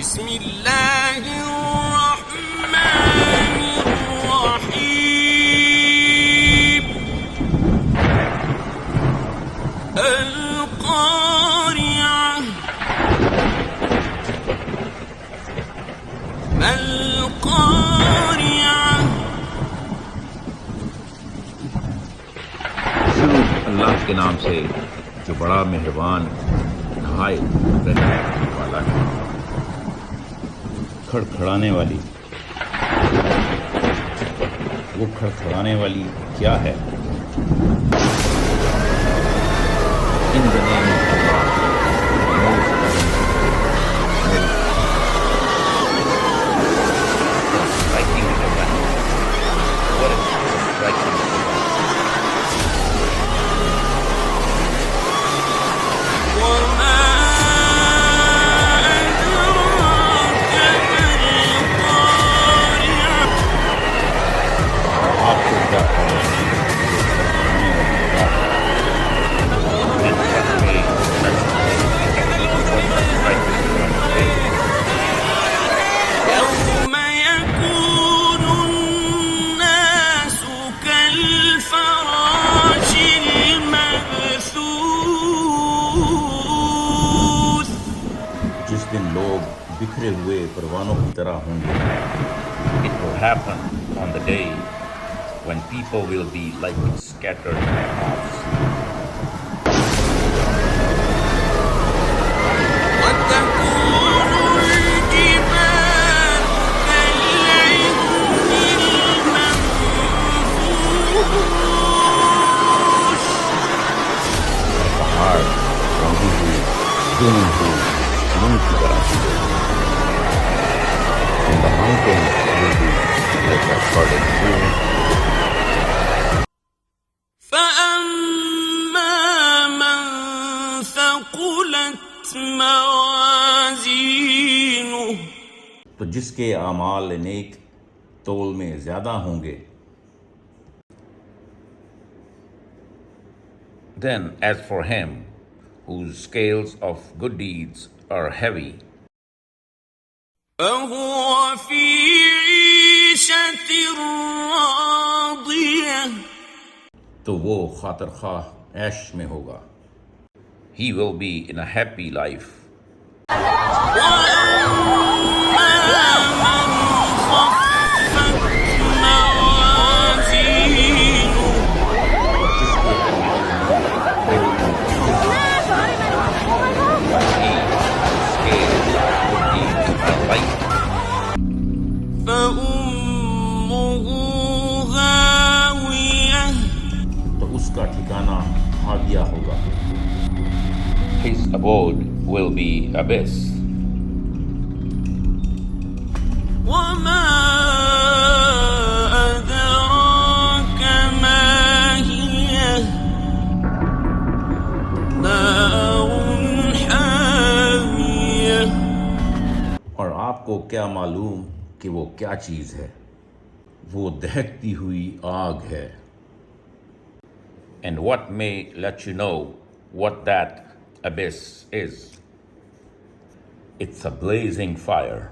بسم اللہ الرحمن الرحیم القارعة ما القارعة شروع اللہ کے نام سے جو بڑا مہربان نہایت رحم والا ہے۔ کھڑکھڑانے والی، وہ کھڑکھڑانے والی کیا ہے؟ ان دنوں میں جس دن لوگ بکھرے ہوئے پروانوں کی طرح ہوں گے۔ It will happen on the day when people will be like scattered moths. وتكون الجبال كالعهن المنفوش پہاڑ رنگی ہوئی دونوں ہوئی من کی طرح And the mountains will be like a corded string. فأما من ثقلت موازينه تو جس کے اعمال نیک تول میں زیادہ ہوں گے۔ Then, as for him whose scales of good deeds are heavy, فهو في عيشة راضية تو وہ خاطر خواہ عیش میں ہوگا۔ he will be in a happy life. وأما من خفت موازينه جس کے اعمال Scales of good deeds are light, فأمه هاوية تو اس کا ٹھکانہ حاویہ ہوگا۔ his abode will be abyss. وما أدراك ما هي نار حامية اور آپ کو کیا معلوم کہ وہ کیا چیز ہے؟ وہ دہکتی ہوئی آگ ہے۔ And what may let you know what that abyss is? It's a blazing fire.